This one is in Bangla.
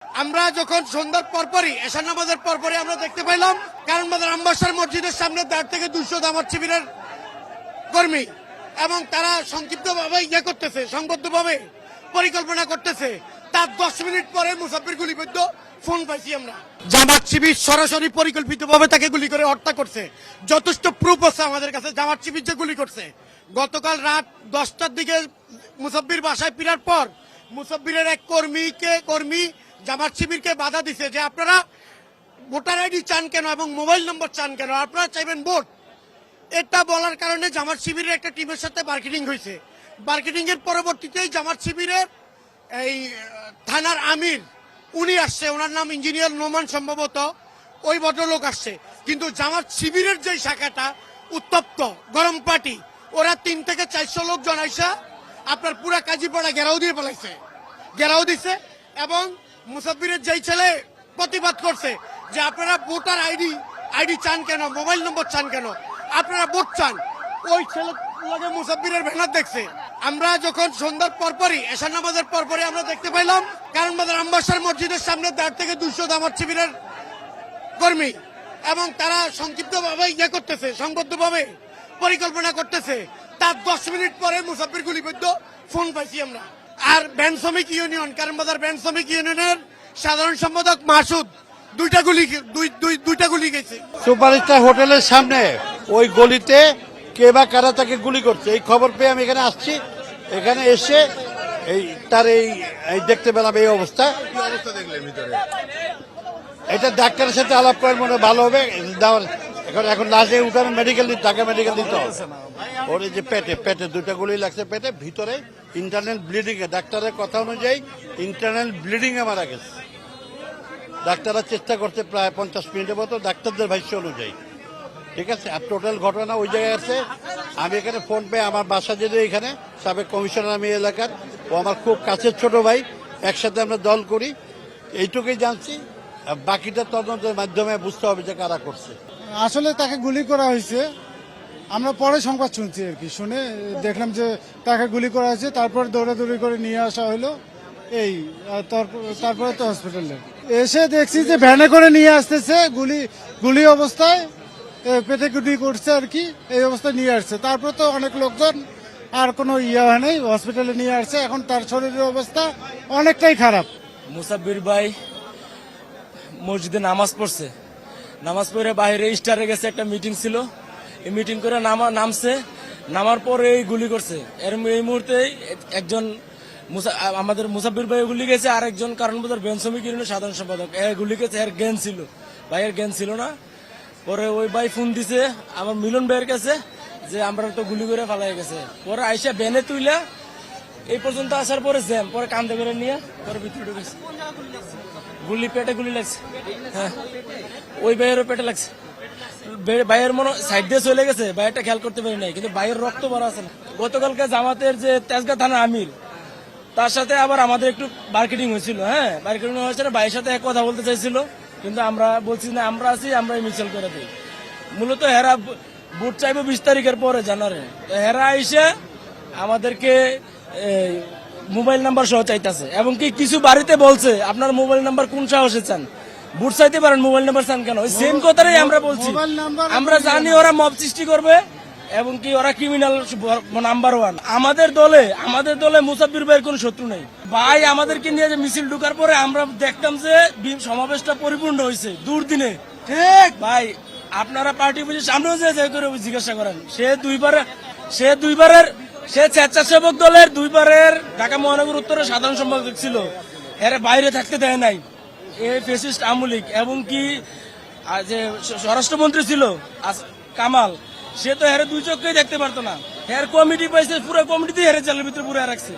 আমরা যখন সন্ধ্যার পরপরই এশার নামাজের পরপরই আমরা দেখতে পাইলাম কারণ বাজার আম্বাসার মসজিদের সামনে 1.5 থেকে 200 জামাত শিবিরের কর্মী এবং তারা সংক্ষিপ্তভাবে করতেছে, সংবদ্ধভাবে পরিকল্পনা করতেছে। তার 10 মিনিট পরে মুসাফির গুলিবিদ্ধ ফোন পাইছি আমরা। জামাত শিবির সরাসরি পরিকল্পিতভাবে তাকে গুলি করে হত্যা করছে। যথেষ্ট প্রুফ আছে আমাদের কাছে জামাত শিবির যে গুলি করছে। গতকাল রাত 10টার দিকে মুসাফির বাসায় ফেরার পর মুসাফিরের এক কর্মী জামাত শিবিরকে বাধা দিছে যে আপনারা ভোটার আইডি চান কেন এবং মোবাইল নম্বর চান কেন, আপনারা চাইবেন ভোট। এটা বলার কারণে জামাত শিবিরের একটা টিমের সাথে মার্কেটিং হয়েছে। মার্কেটিং এর পরবর্তীতেই জামাত শিবিরের এই থানার আমির উনি আসছে, ওনার নাম ইঞ্জিনিয়ার নোমান, সম্ভবত ওই ভদ্রলোক আসছে। কিন্তু জামাত শিবিরের যে শাখাটা উত্তপ্ত গরম পার্টি, ওরা 3 থেকে 400 লোক জনাইসা আপনার পুরা কাজীপাড়া ঘেরাও দিছে এবং মুসাফিরের যেই ছেলে প্রতিবাদ করছে যে আপনারা ভোটার আইডি চান কেন, মোবাইল নম্বর চান কেন, আপনারা ভোট চান, ওই ছেলে মুসাফিরের ব্যানার দেখছে। আমরা যখন সন্ধ্যার পরপরই এশার নামাজের পরপরই আমরা দেখতে পাইলাম কারণ বাজার আম্বাসার মসজিদের সামনে 1.5 থেকে 200 জামাত শিবিরের কর্মী এবং তারা সংক্ষিপ্তভাবে করতেছে, সংবদ্ধভাবে পরিকল্পনা করতেছে। তার 10 মিনিট পরে মুসাফির গুলিবিদ্ধ ফোন পাইছি আমরা। আর ব্যাংক শ্রমিক ইউনিয়ন, কারণ বাজার ব্যাংক শ্রমিক ইউনিয়নের সাধারণ সম্পাদক মাসুদ দুইটা গুলি গেছে। সুপারস্টার হোটেলের সামনে ওই গলিতে কে বা কারা তাকে গুলি করছে, এই খবর পেয়ে আমি এখানে আসছি। এখানে এসে তার এই দেখতে পেলাম এই অবস্থা। এটা ডাক্তারের সাথে আলাপ করার মনে ভালো হবে। এখন লাশে উঠানো মেডিকেল দিতে হবে। ওর এই যে পেটে 2টা গুলি লাগছে, পেটে ভিতরে ইন্টারনাল ব্লিডিং এ, ডাক্তারের কথা অনুযায়ী ইন্টারনাল ব্লিডিং এ মারা গেছে। ডাক্তাররা চেষ্টা করছে প্রায় 50 মিনিটের মতো, ডাক্তারদের ভাষ্য অনুযায়ী। ঠিক আছে, আর টোটাল ঘটনা ওই জায়গায় আছে। আমি এখানে ফোন পেয়ে আমার বাসা যেতে, এখানে সাবেক কমিশনার আমি এলাকার, ও আমার খুব কাছের ছোট ভাই, একসাথে আমরা দল করি। এইটুকুই জানছি, বাকিটা তদন্তের মাধ্যমে বুঝতে হবে যে কারা করছে। আসলে তাকে গুলি করা হয়েছে, আমরা পরে সংবাদ শুনছি আর কি, শুনে দেখলাম যে তাকে গুলি করা হয়েছে। তারপর দৌড়াদৌড়ি করে নিয়ে আসা হলো তারপরে তো হসপিটালে এসে দেখছি যে ভ্যানে করে নিয়ে আসতেছে, গুলি অবস্থায় পেটে গুলি করছে আর কি, এই অবস্থায় নিয়ে আসছে। তারপর তো অনেক লোকজন, আর কোনো হয় নাই, হসপিটালে নিয়ে আসছে। এখন তার শরীরের অবস্থা অনেকটাই খারাপ। মুসাফির ভাই মসজিদে নামাজ পড়ছে, নামাজ পড়ে বাইরে স্টারে গেছে, একটা মিটিং ছিল, এই মিটিং করে নামছে, নামার পরে এই গুলি করছে। এই মুহূর্তে একজন আমাদের মুসাফির ভাই গুলি গেছে, আর একজন কারণ বাজার ব্যাংক শ্রমিক ইউনিয়নের সাধারণ সম্পাদক গুলি গেছে। এর জ্ঞান ছিল, ভাইয়ের জ্ঞান ছিল না। পরে ওই ভাই ফোন দিছে আমার মিলন ভাইয়ের কাছে যে আমরা তো গুলি করে ফালাই গেছে। পরে আইসা ব্যানে তুইলা এই পর্যন্ত আসার পরে জ্যাম, পরে কান্দে করে নিয়ে পরে ভিতরে ঢুকেছে। পেটে গুলি লাগছে, হ্যাঁ ওই ভাইয়েরও পেটে লাগছে। ভাইয়ের মনে সাইড দিয়ে চলে গেছে, ভাইয়েরটা খেয়াল করতে পারি নাই, কিন্তু ভাইয়ের রক্ত ভরা আছে না। গতকালকে জামাতের যে তেজগাঁ থানার আমির, তার সাথে আবার আমাদের একটু মার্কেটিং হয়েছিল। হ্যাঁ, মার্কেটিং হয়েছিল, ভাইয়ের সাথে এক কথা বলতে চাইছিল, কিন্তু আমরা বলছি না, আমরা আছি, আমরা মিছিল করে দিই। মূলত হেরা ভোট চাইবো 20 তারিখের পরে জানুয়ারি। হেরা আইসে আমাদেরকে মোবাইল নাম্বার সহ চাইতেছে, এবং কি কিছু বাড়িতে বলছে আপনার মোবাইল নাম্বার কোন সাহসে চান, ভোট চাইতে পারেন, মোবাইল নাম্বার চান কেন? ওই সেম কথাটাই আমরা বলছি। আমরা জানি ওরা মব সৃষ্টি করবে এবং কি ওরা ক্রিমিনাল নাম্বার 1। আমাদের দলে মুসাফির ভাইয়ের কোন শত্রু নেই ভাই। আমাদেরকে নিয়ে যে মিছিল ঢুকার পরে আমরা দেখতাম যে সমাবেশটা পরিপূর্ণ হয়েছে দুর্দিনে। ঠিক ভাই, আপনারা পার্টি বুঝে সামনেও যে করে জিজ্ঞাসা করেন, সে স্বেচ্ছাসেবক দলের 2বারের ঢাকা মহানগর উত্তরের সাধারণ সম্পাদক ছিল। এর বাইরে থাকতে দেয় নাই এই ফেসিস্ট আমলিক, এবং কি যে স্বরাষ্ট্রমন্ত্রী ছিল কামাল, সে তো হেরে 2 চোখেই দেখতে পারতো না। হের কমিটি পাইছে, পুরো কমিটিতে হেরে চালের ভিতরে পুরো রাখছে।